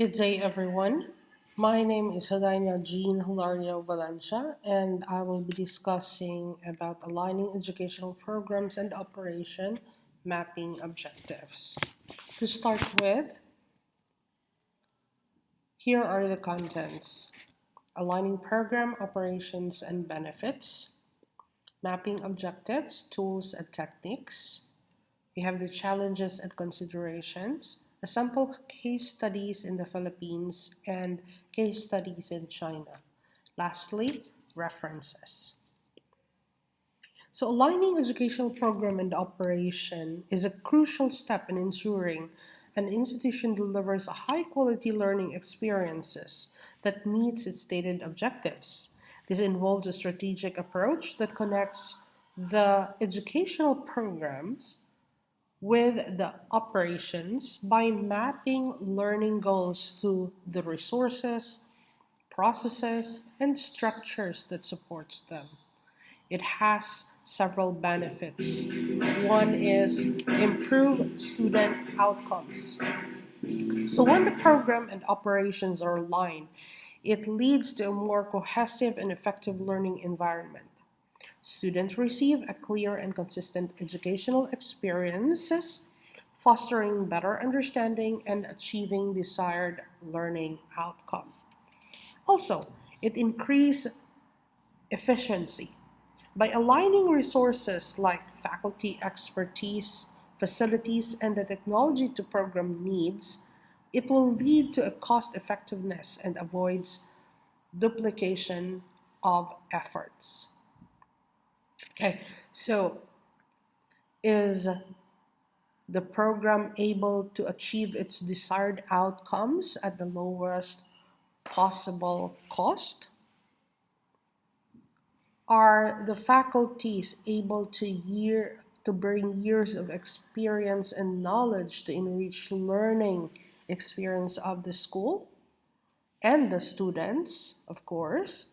Good day, everyone. My name is Hadania Jean Hilario Valencia, and I will be discussing about aligning educational programs and operation mapping objectives. To start with, here are the contents: aligning program operations and benefits, mapping objectives, tools, and techniques. We have the challenges and considerations, a sample case studies in the Philippines and case studies in China. Lastly, references. So aligning educational program and operation is a crucial step in ensuring an institution delivers a high quality learning experiences that meets its stated objectives. This involves a strategic approach that connects the educational programs with the operations by mapping learning goals to the resources, processes, and structures that supports them. It has several benefits. One is improve student outcomes. So when the program and operations are aligned, it leads to a more cohesive and effective learning environment. Students receive a clear and consistent educational experiences, fostering better understanding and achieving desired learning outcome. Also, it increases efficiency. By aligning resources like faculty expertise, facilities, and the technology to program needs, it will lead to a cost effectiveness and avoids duplication of efforts. Okay, so is the program able to achieve its desired outcomes at the lowest possible cost? Are the faculties able to bring years of experience and knowledge to enrich learning experience of the school and the students, of course?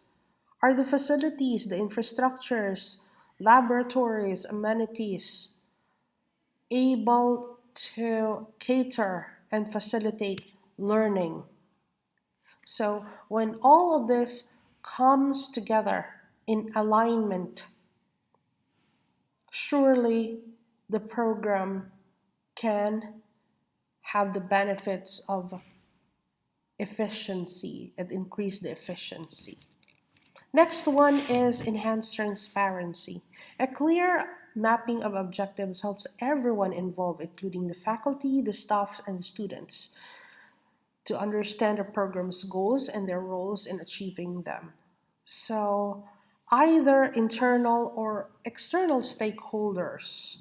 Are the facilities, the infrastructures, laboratories, amenities able to cater and facilitate learning? So when all of this comes together in alignment, surely the program can have the benefits of efficiency and increase the efficiency. Next one is enhanced transparency. A clear mapping of objectives helps everyone involved, including the faculty, the staff, and the students, to understand the program's goals and their roles in achieving them. So, either internal or external stakeholders,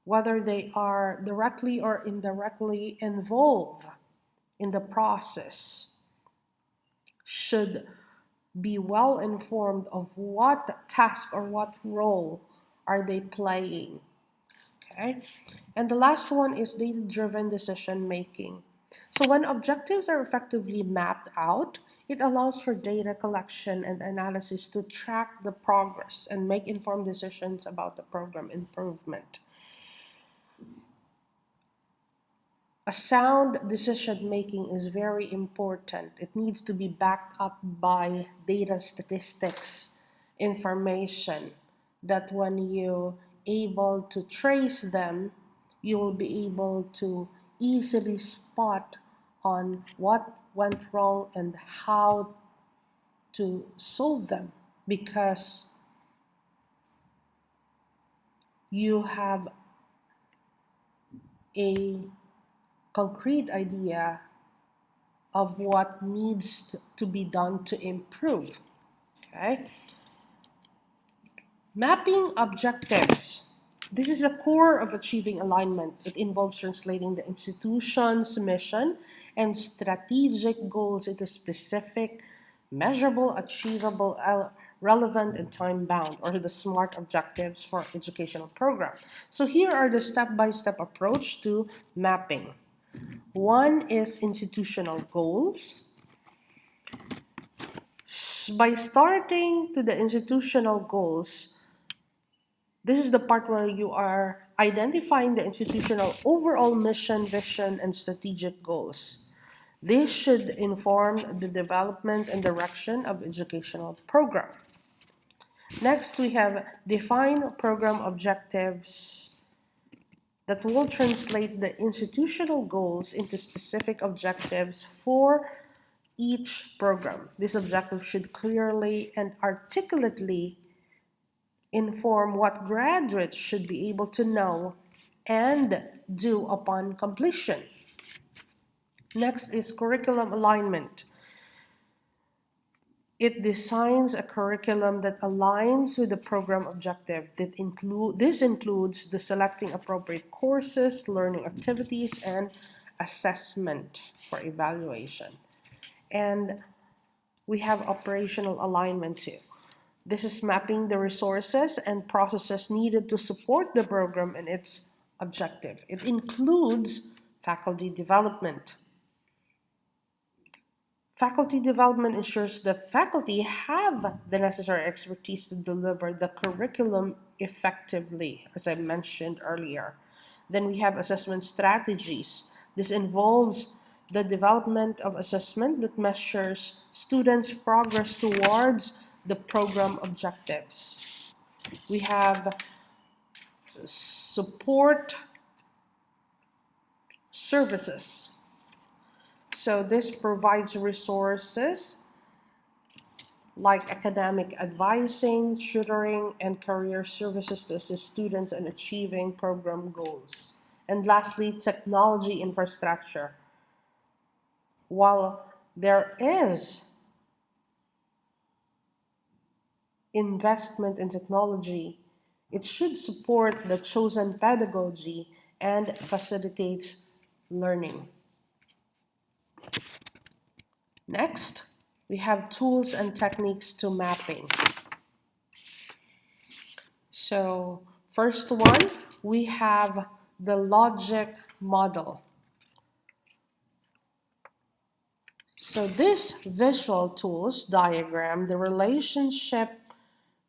whether they are directly or indirectly involved in the process, should be well informed of what task or what role are they playing. Okay, and the last one is data driven decision making. So when objectives are effectively mapped out, it allows for data collection and analysis to track the progress and make informed decisions about the program improvement. A sound decision making is very important. It needs to be backed up by data statistics information that when you able to trace them, you will be able to easily spot on what went wrong and how to solve them because you have a concrete idea of what needs to be done to improve. Okay? Mapping objectives. This is a core of achieving alignment. It involves translating the institution's mission and strategic goals into specific, measurable, achievable, relevant, and time bound, or the SMART objectives for educational program. So here are the step-by-step approach to mapping. One is institutional goals. By starting to the institutional goals, this is the part where you are identifying the institutional overall mission, vision, and strategic goals. This should inform the development and direction of educational program. Next, we have define program objectives that will translate the institutional goals into specific objectives for each program. This objective should clearly and articulately inform what graduates should be able to know and do upon completion. Next is curriculum alignment. It designs a curriculum that aligns with the program objective. This includes the selecting appropriate courses, learning activities, and assessment for evaluation. And we have operational alignment too. This is mapping the resources and processes needed to support the program and its objective. It includes faculty development. Faculty development ensures the faculty have the necessary expertise to deliver the curriculum effectively, as I mentioned earlier. Then we have assessment strategies. This involves the development of assessment that measures students' progress towards the program objectives. We have support services. So this provides resources like academic advising, tutoring, and career services to assist students in achieving program goals. And lastly, technology infrastructure. While there is investment in technology, it should support the chosen pedagogy and facilitates learning. Next, we have tools and techniques to mapping. So, first one, we have the logic model. So this visual tools diagram the relationship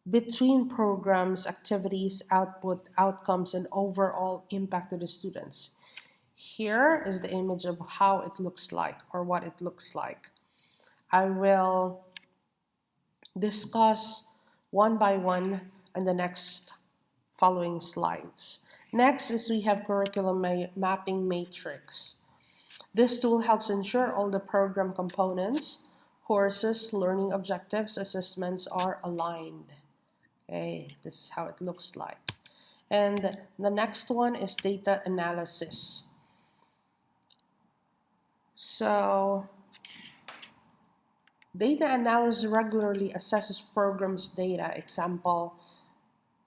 between programs, activities, output, outcomes, and overall impact to the students. Here is the image of how it looks like or what it looks like. I will discuss one by one in the next following slides. Next is we have curriculum mapping matrix. This tool helps ensure all the program components, courses, learning objectives, assessments are aligned. Okay, this is how it looks like. And the next one is data analysis. So, data analysis regularly assesses programs' data. Example,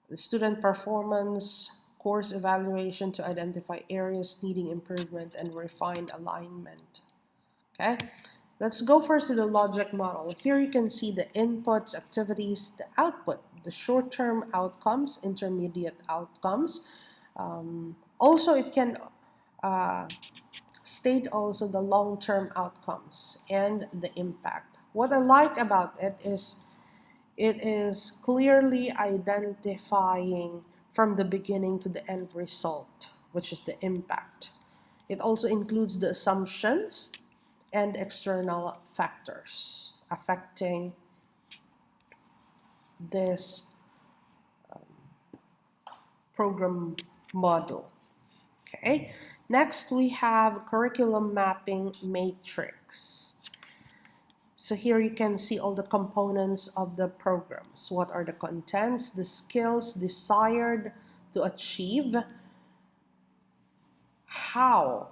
the student performance, course evaluation to identify areas needing improvement and refined alignment. Okay, let's go first to the logic model. Here you can see the inputs, activities, the output, the short-term outcomes, intermediate outcomes. Also, it can state also the long-term outcomes and the impact. What I like about it is clearly identifying from the beginning to the end result, which is the impact. It also includes the assumptions and external factors affecting this program model. Okay. Next, we have curriculum mapping matrix. So here you can see all the components of the programs. What are the contents, the skills desired to achieve, how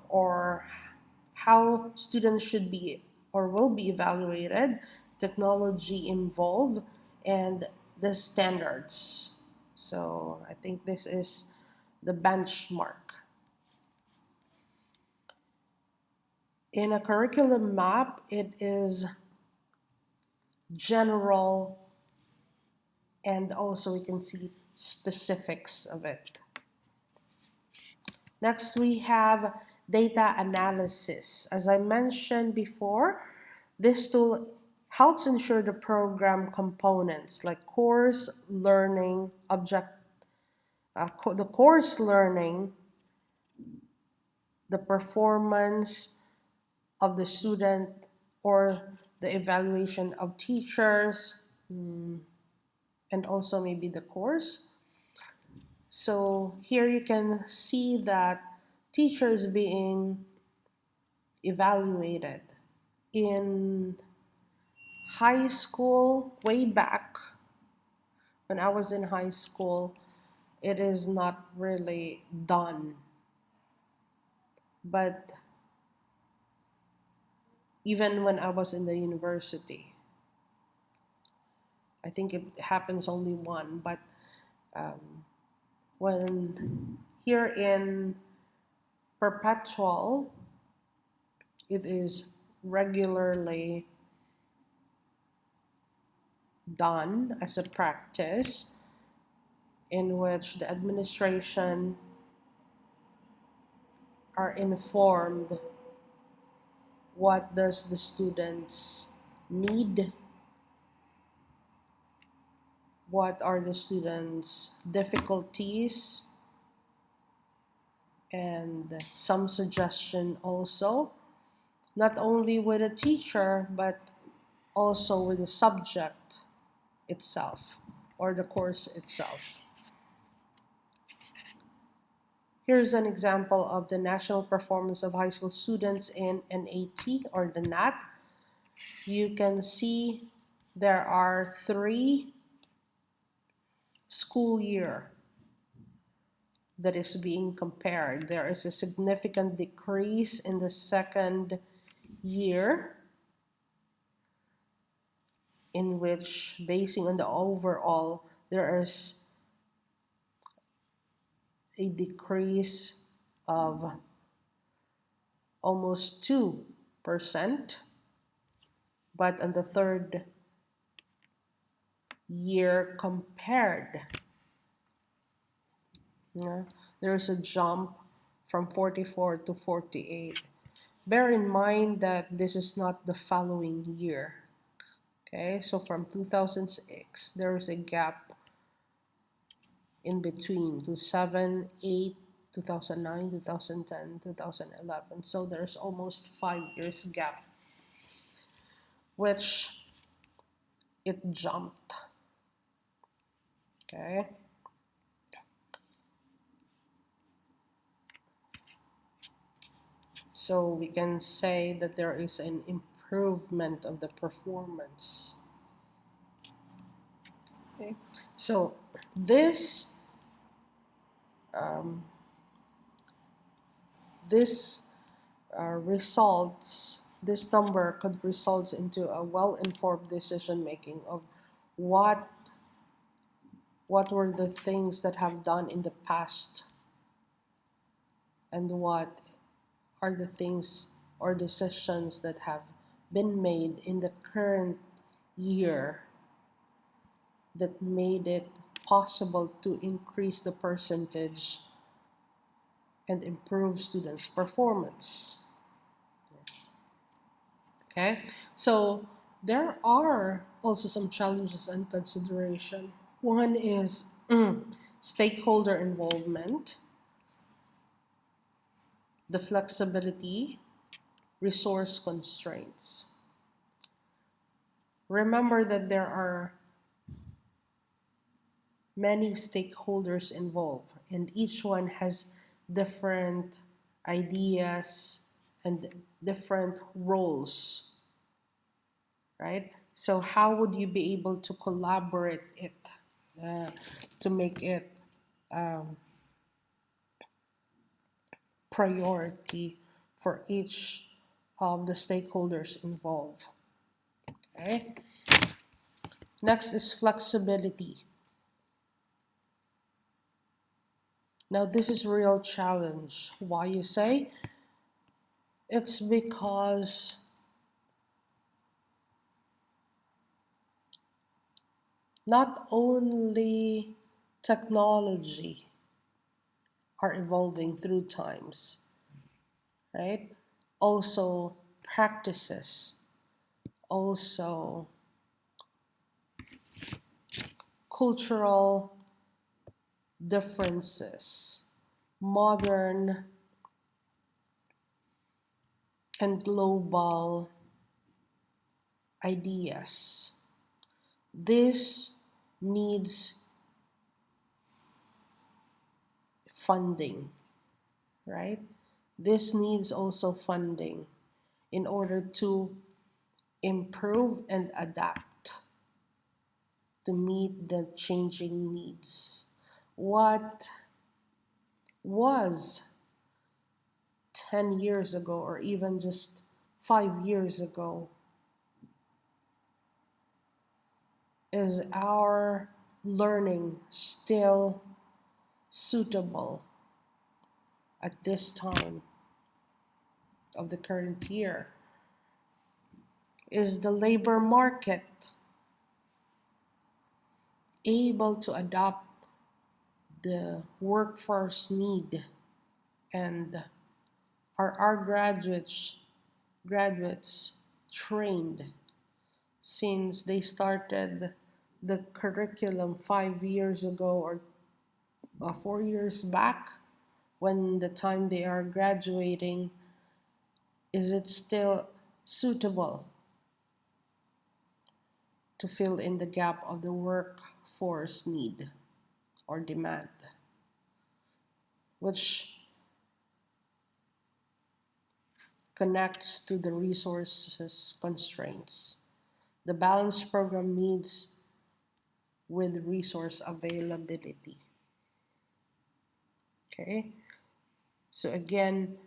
students should be or will be evaluated, technology involved, and the standards. So I think this is the benchmark. In a curriculum map, it is general and also we can see specifics of it. Next, we have data analysis. As I mentioned before, this tool helps ensure the program components like course learning, the course learning, the performance, of the student or the evaluation of teachers, and also maybe the course. So here you can see that teachers being evaluated in high school. Way back when I was in high school, it is not really done. But even when I was in the university, I think it happens only one. But when here in perpetual, it is regularly done as a practice in which the administration are informed what does the students need, what are the students' difficulties, and some suggestion also, not only with a teacher, but also with the subject itself or the course itself. Here's an example of the national performance of high school students in NAT or the NAT. You can see there are 3 school year that is being compared. There is a significant decrease in the second year, in which, basing on the overall, there is a decrease of almost 2%. But on the third year compared, there's a jump from 44 to 48. Bear in mind that this is not the following year. Okay, so from 2006, there is a gap in between 2007, 8, 2009, 2010, 2011. So there's almost 5 years gap, which it jumped. Okay. So we can say that there is an improvement of the performance. Okay. So this results, this number could result into a well-informed decision making of what were the things that have done in the past and what are the things or decisions that have been made in the current year that made it possible to increase the percentage and improve students' performance. Okay, so there are also some challenges and consideration. One is stakeholder involvement, the flexibility, resource constraints. Remember that there are many stakeholders involved, and each one has different ideas and different roles, right? So how would you be able to collaborate it to make it priority for each of the stakeholders involved? Okay. Next is flexibility. Now this is a real challenge. Why you say? It's because not only technology are evolving through times, right? Also practices, also cultural differences, modern and global ideas. This needs funding, right? This needs also funding in order to improve and adapt to meet the changing needs. What was 10 years ago or even just 5 years ago is our learning still suitable at this time of the current year? Is the labor market able to adopt the workforce need, and are our graduates trained since they started the curriculum 5 years ago or 4 years back? When the time they are graduating, is it still suitable to fill in the gap of the workforce need or demand, which connects to the resources constraints, the balanced program needs with resource availability. Okay, so again,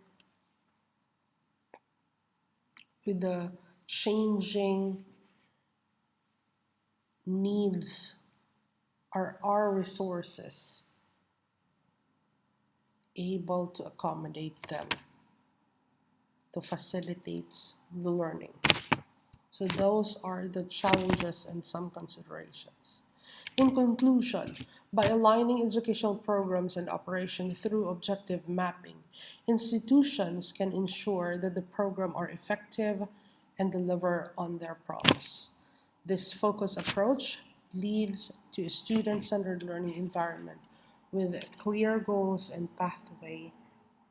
with the changing needs, are our resources able to accommodate them, to facilitate the learning? So those are the challenges and some considerations. In conclusion, by aligning educational programs and operation through objective mapping, institutions can ensure that the program are effective and deliver on their promise. This focused approach leads to a student-centered learning environment with clear goals and pathway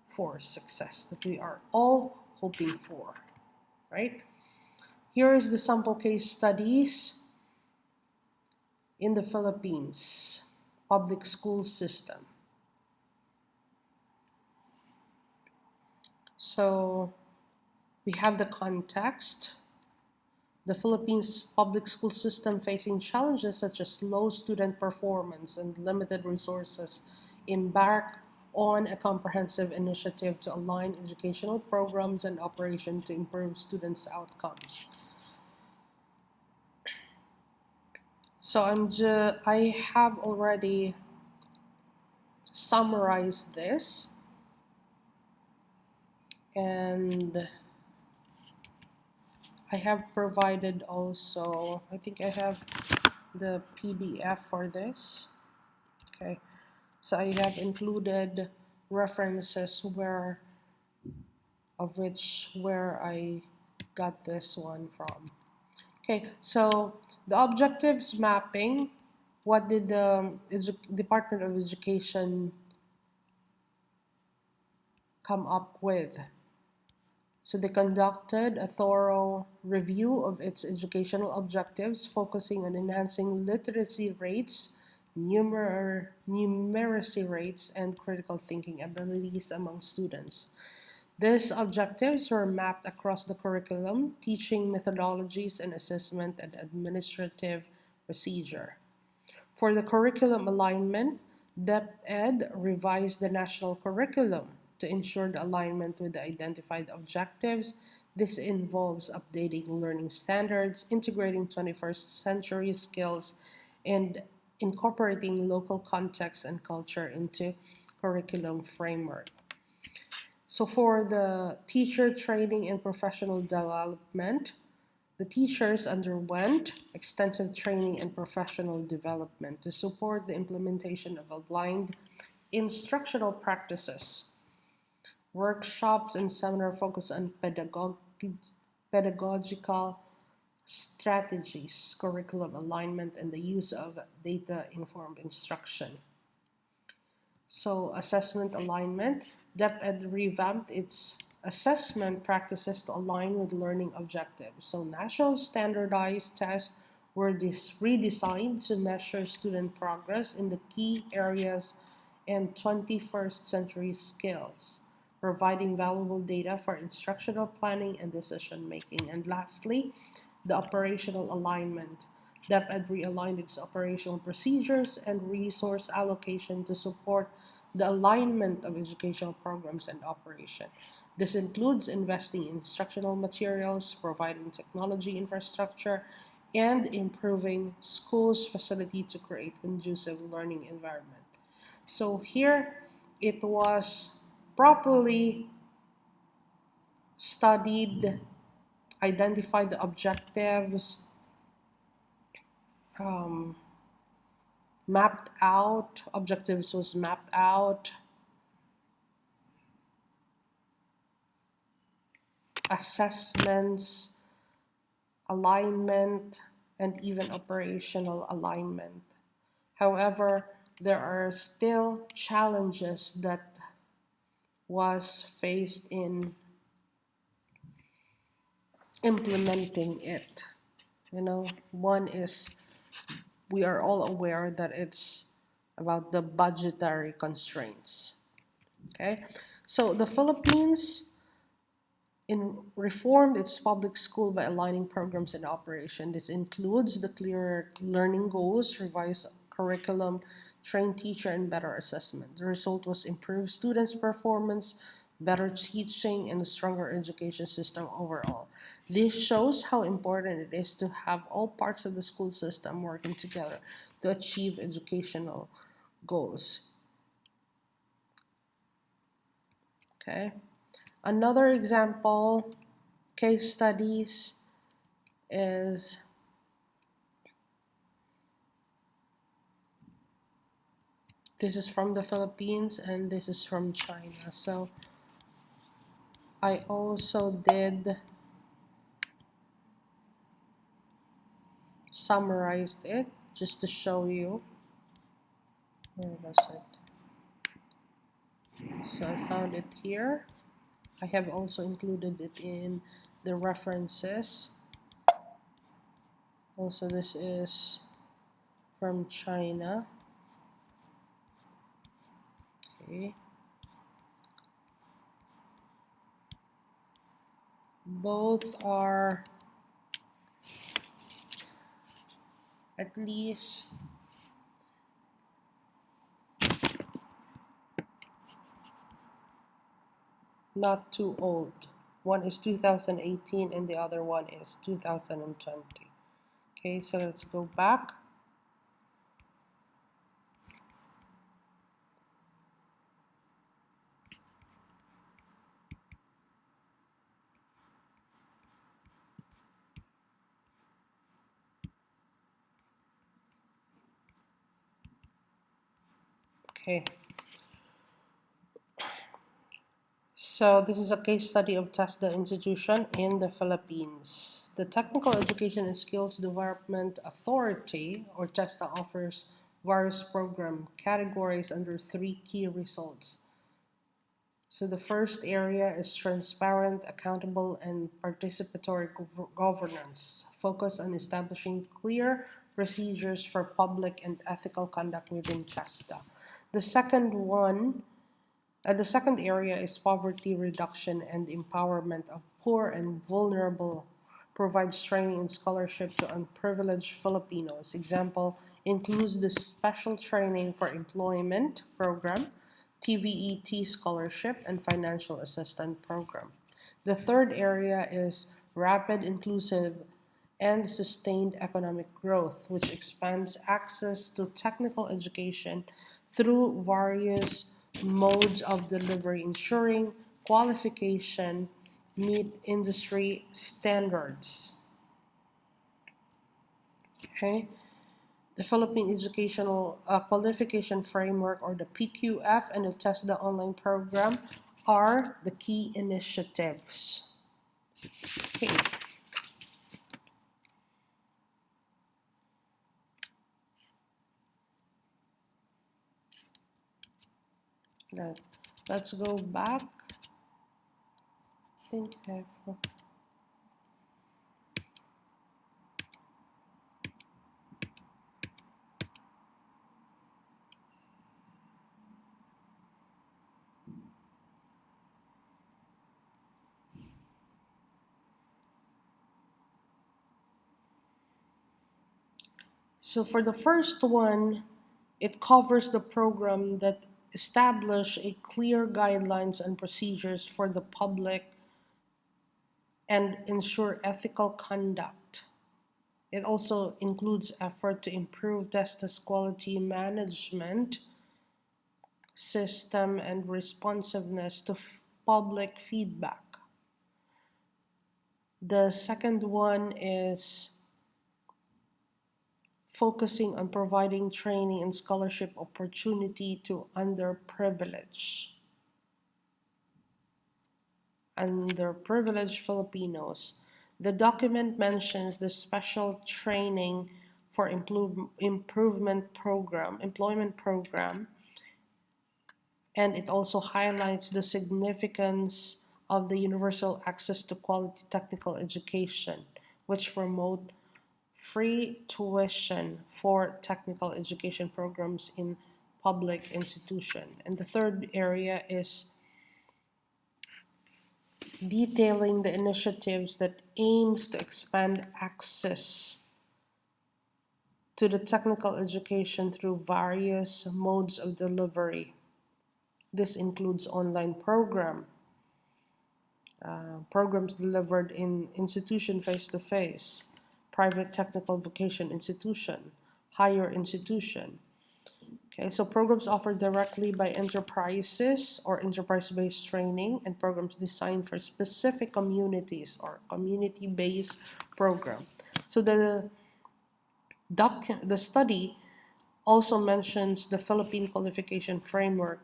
for success that we are all hoping for, right? Here is the sample case studies in the Philippines public school system. So we have the context. The Philippines public school system facing challenges such as low student performance and limited resources embark on a comprehensive initiative to align educational programs and operation to improve students' outcomes. So I have already summarized this, and I have provided also, I think I have the PDF for this. Okay, so I have included references where I got this one from. Okay, so the objectives mapping, what did the Department of Education come up with? So they conducted a thorough review of its educational objectives, focusing on enhancing literacy rates, numeracy rates, and critical thinking abilities among students. These objectives were mapped across the curriculum, teaching methodologies, and assessment and administrative procedure. For the curriculum alignment, DepEd revised the national curriculum to ensure the alignment with the identified objectives. This involves updating learning standards, integrating 21st century skills, and incorporating local context and culture into curriculum framework. So for the teacher training and professional development, the teachers underwent extensive training and professional development to support the implementation of aligned instructional practices. Workshops and seminars focus on pedagogical strategies, curriculum alignment, and the use of data-informed instruction. So assessment alignment, DepEd revamped its assessment practices to align with learning objectives. So national standardized tests were redesigned to measure student progress in the key areas and 21st century skills, providing valuable data for instructional planning and decision making. And lastly, the operational alignment. DepEd realigned its operational procedures and resource allocation to support the alignment of educational programs and operation. This includes investing in instructional materials, providing technology infrastructure, and improving schools' facility to create conducive learning environment. So here it was properly studied, identified the objectives, um, mapped out, objectives was mapped out, assessments, alignment, and even operational alignment. However, there are still challenges that was faced in implementing it. One is we are all aware that it's about the budgetary constraints. Okay, so the Philippines reformed its public school by aligning programs and operation. This includes the clearer learning goals, revised curriculum, trained teacher, and better assessment. The result was improved students' performance, better teaching, and a stronger education system overall. This shows how important it is to have all parts of the school system working together to achieve educational goals. Okay. Another example, case studies, is this is from the Philippines and this is from China. So I also did summarized it just to show you. Where was it? So I found it here. I have also included it in the references. Also, this is from China. Okay. Both are at least not too old. One is 2018 and the other one is 2020. Okay, so let's go back. Okay. So this is a case study of TESDA institution in the Philippines. The Technical Education and Skills Development Authority, or TESDA, offers various program categories under three key results. So the first area is transparent, accountable, and participatory governance, focused on establishing clear procedures for public and ethical conduct within TESDA. The second area is poverty reduction and empowerment of poor and vulnerable, provides training and scholarship to unprivileged Filipinos. Example includes the Special Training for Employment Program, TVET Scholarship, and Financial Assistance Program. The third area is rapid, inclusive, and sustained economic growth, which expands access to technical education through various modes of delivery, ensuring qualification meet industry standards. Okay. The Philippine Educational Qualification Framework, or the PQF, and the TESDA online program are the key initiatives. Okay. Let's go back. think I've So for the first one, it covers the program that establish a clear guidelines and procedures for the public and ensure ethical conduct. It also includes effort to improve testis quality management system and responsiveness to public feedback. The second one is focusing on providing training and scholarship opportunity to underprivileged Filipinos. The document mentions the special training for employment program, and it also highlights the significance of the universal access to quality technical education, which promote free tuition for technical education programs in public institution. And the third area is detailing the initiatives that aims to expand access to the technical education through various modes of delivery. This includes online programs delivered in institution face-to-face, private technical vocation institution, higher institution. Okay, so programs offered directly by enterprises or enterprise-based training and programs designed for specific communities or community-based program. So the study also mentions the Philippine qualification framework.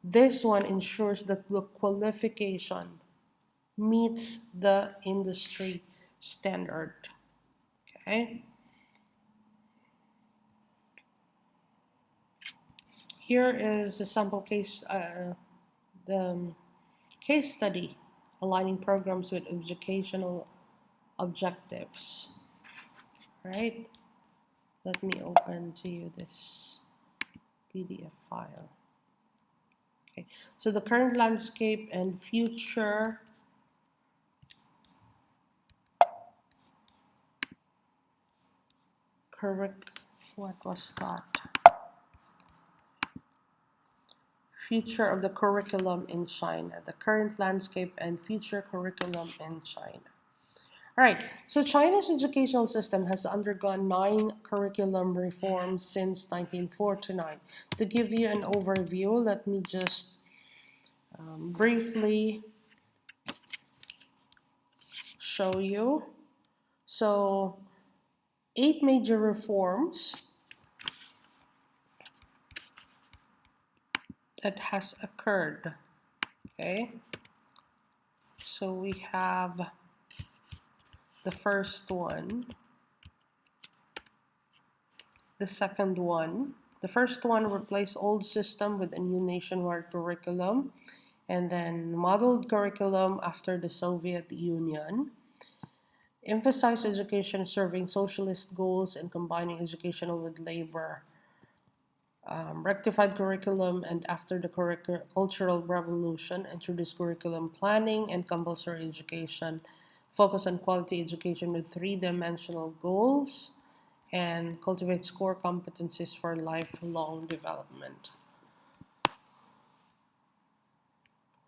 This one ensures that the qualification meets the industry standard. Okay. Here is a sample case, the case study aligning programs with educational objectives. Right? Let me open to you this PDF file. Okay. So the current landscape and future what was that? Future of the curriculum in China. The current landscape and future curriculum in China. All right, so China's educational system has undergone 9 curriculum reforms since 1949. To give you an overview, let me just briefly show you. So, 8 major reforms that has occurred. Okay, so we have the first one, the second one. The first one replaced old system with a new nationwide curriculum, and then modeled curriculum after the Soviet Union. Emphasize education serving socialist goals and combining educational with labor. Rectified curriculum, and after the Cultural Revolution, introduced curriculum planning and compulsory education. Focus on quality education with 3-dimensional goals and cultivates core competencies for lifelong development.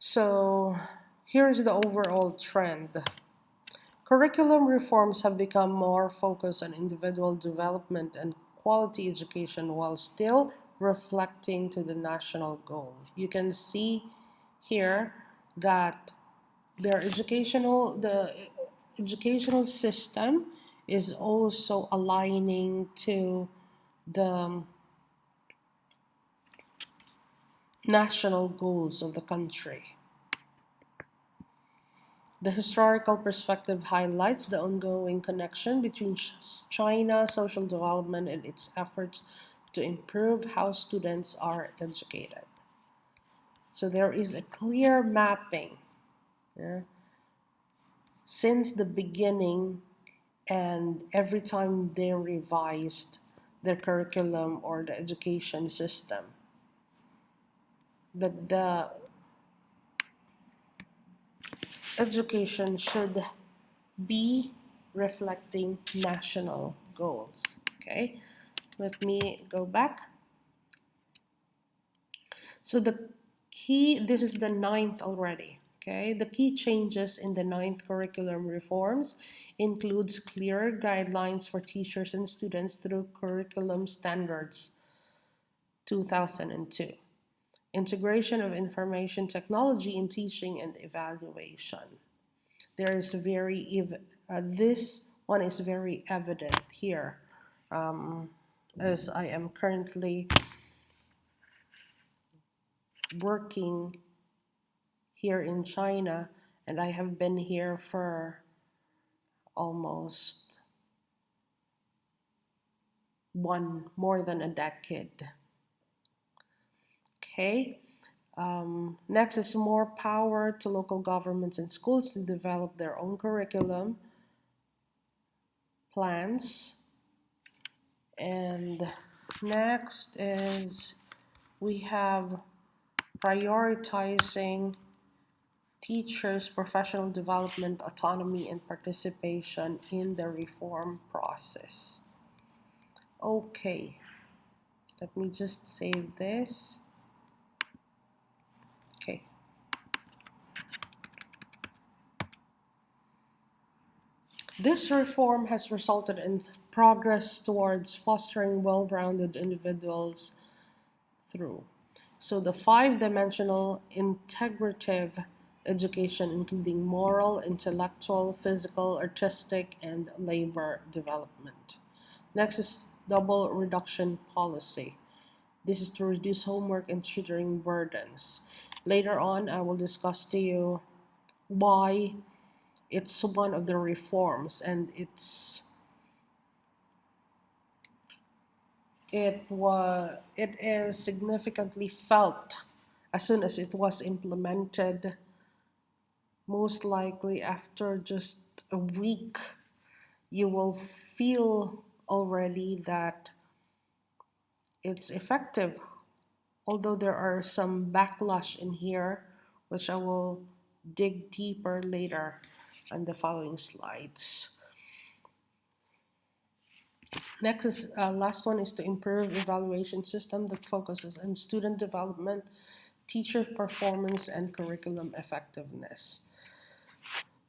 So here is the overall trend. Curriculum reforms have become more focused on individual development and quality education while still reflecting to the national goal. You can see here that the educational system is also aligning to the national goals of the country. The historical perspective highlights the ongoing connection between China's social development and its efforts to improve how students are educated. So there is a clear mapping, yeah, since the beginning, and every time they revised their curriculum or the education system. But the education should be reflecting national goals. Okay, let me go back. So the key, this is the ninth already. Okay, the key changes in the ninth curriculum reforms includes clearer guidelines for teachers and students through Curriculum Standards 2002. Integration of information technology in teaching and evaluation. There is this one is very evident here, as I am currently working here in China, and I have been here for almost more than a decade. Okay. Next is more power to local governments and schools to develop their own curriculum plans. And next is we have prioritizing teachers' professional development, autonomy, and participation in the reform process. Okay, let me just save this. Okay. This reform has resulted in progress towards fostering well-rounded individuals through. So the five-dimensional integrative education, including moral, intellectual, physical, artistic, and labor development. Next is double reduction policy. This is to reduce homework and tutoring burdens. Later on, I will discuss to you why it's one of the reforms, and it is significantly felt as soon as it was implemented. Most likely after just a week, you will feel already that it's effective, although there are some backlash in here, which I will dig deeper later on the following slides. Next is last one is to improve evaluation system that focuses on student development, teacher performance, and curriculum effectiveness.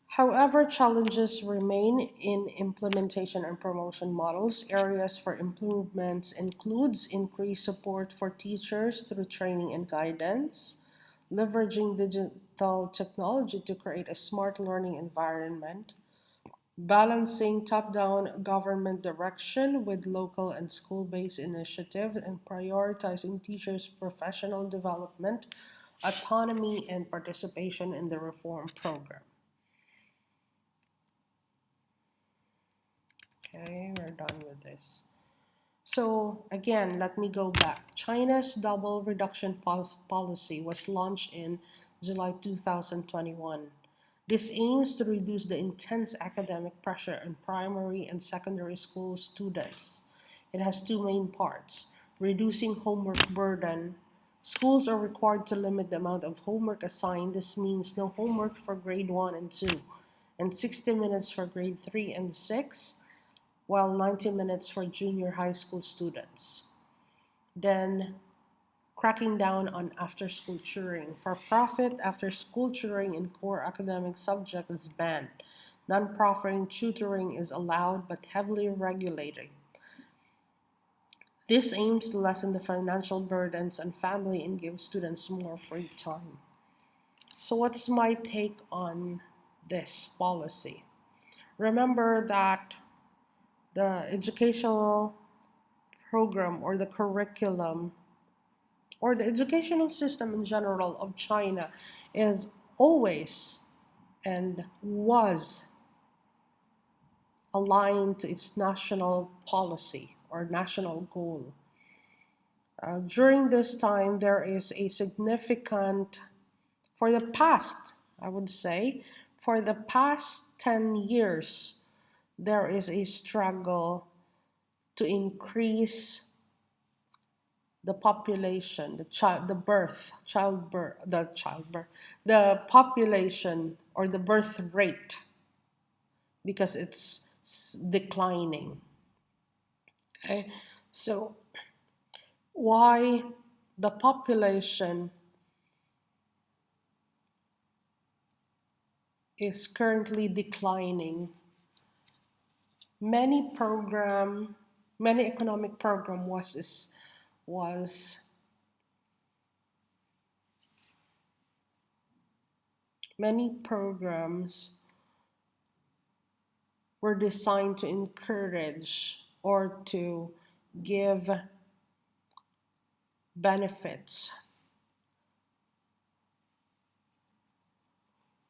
However, challenges remain in implementation and promotion models. Areas for improvements includes increased support for teachers through training and guidance, leveraging digital technology to create a smart learning environment, balancing top-down government direction with local and school-based initiatives, and prioritizing teachers' professional development, autonomy, and participation in the reform program. Okay, we're done with this. So again, let me go back. China's double reduction policy was launched in July 2021. This aims to reduce the intense academic pressure on primary and secondary school students. It has two main parts: reducing homework burden. Schools are required to limit the amount of homework assigned. This means no homework for grade 1 and 2, and 60 minutes for grade 3 and 6, while 90 minutes for junior high school students. Then, cracking down on after-school tutoring. For-profit after-school tutoring in core academic subjects is banned. Non-profit tutoring is allowed but heavily regulated. This aims to lessen the financial burdens on family and give students more free time. So what's my take on this policy? Remember that the educational program or the curriculum or the educational system in general of China is always and was aligned to its national policy or national goal. During this time, there is a significant, for the past, I would say, for the past 10 years, there is a struggle to increase the population, the population or the birth rate, because it's declining. Okay, so why the population is currently declining? Many program, many economic program was many programs were designed to encourage or to give benefits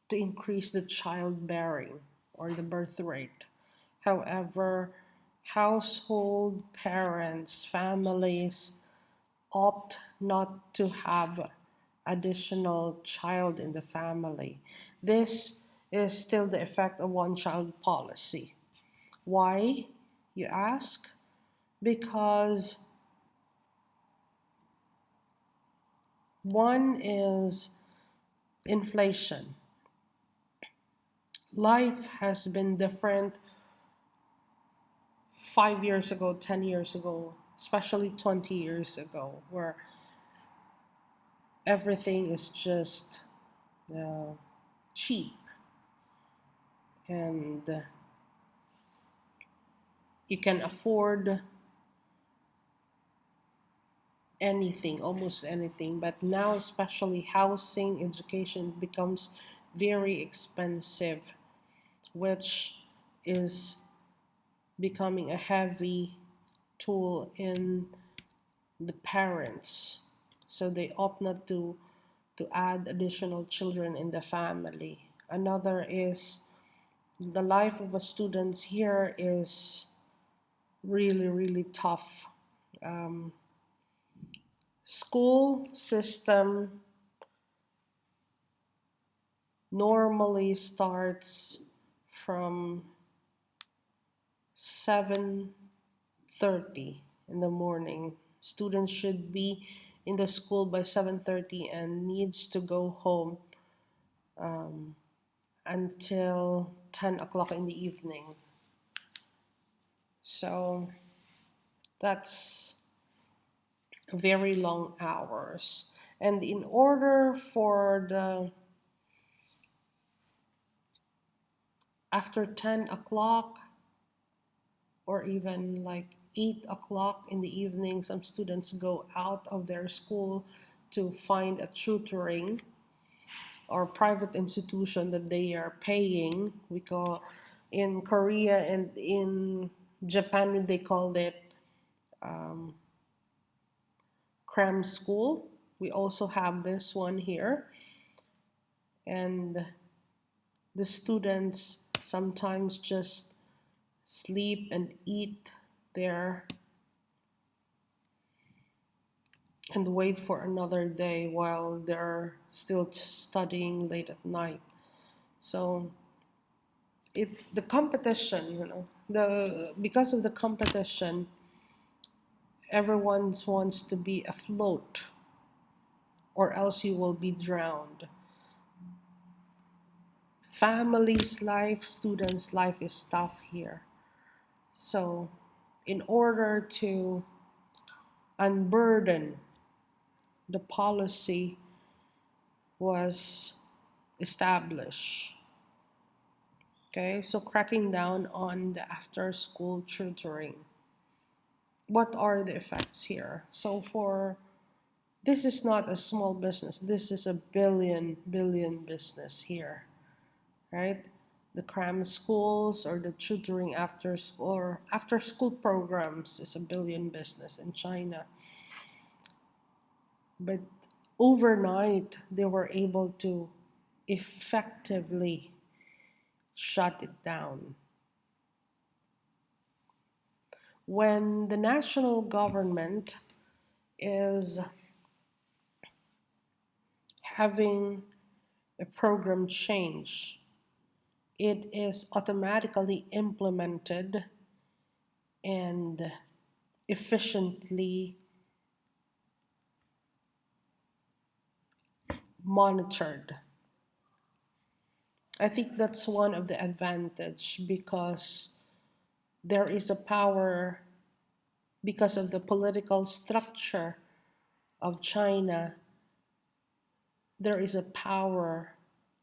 to increase the childbearing or the birth rate. However, household parents, families opt not to have additional child in the family. This is still the effect of one child policy. Why, you ask? Because one is inflation. Life has been different 5 years ago, 10 years ago, especially 20 years ago, where everything is just uh, cheap and you can afford anything, almost anything. But now, especially housing, education becomes very expensive, which is becoming a heavy tool in the parents. So they opt not to add additional children in the family. Another is the life of a student here is really, really tough. Um, School system normally starts from 7:30 in the morning. Students should be in the school by 7:30 and needs to go home um, until 10 o'clock in the evening. So that's very long hours. And in order for the after 10 o'clock or even like 8 o'clock in the evening, some students go out of their school to find a tutoring or private institution that they are paying. We call in Korea and in Japan, they call it um, cram school. We also have this one here. And the students sometimes just sleep and eat there and wait for another day while they're still studying late at night. So the competition, the because of the competition, everyone wants to be afloat, or else you will be drowned. Family's life, students' life is tough here. So, in order to unburden, the policy was established. Okay, so cracking down on the after school tutoring. What are the effects here? So, for this is not a small business, this is a billion business here, right? The cram schools or the tutoring after school programs is a billion business in China. But overnight, they were able to effectively shut it down. When the national government is having a program change, it is automatically implemented and efficiently monitored. I think that's one of the advantage because there is a power because of the political structure of China. There is a power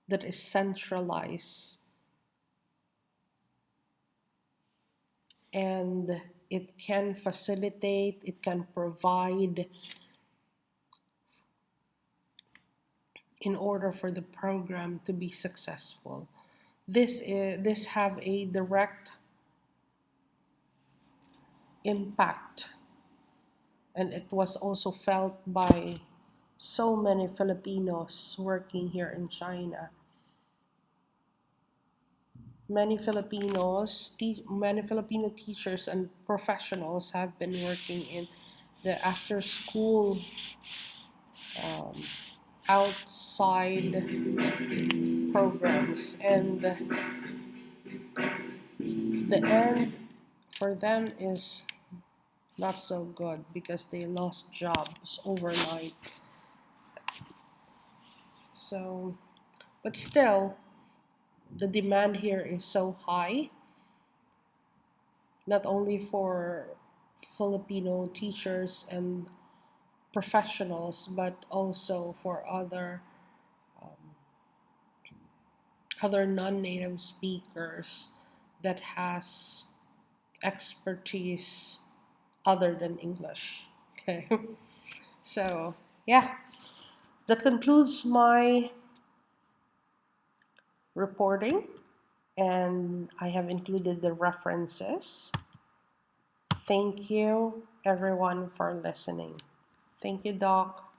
that is centralized and it can facilitate, it can provide in order for the program to be successful. This have a direct impact, and it was also felt by so many Filipinos working here in China. Many Filipino teachers and professionals have been working in the after school, um, outside programs, and the end for them is not so good because they lost jobs overnight. So, but still, the demand here is so high, not only for Filipino teachers and professionals, but also for um, other non-native speakers that has expertise other than English. Okay, so yeah, that concludes my reporting, and I have included the references. Thank you, everyone, for listening. Thank you, Doc.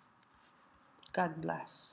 God bless.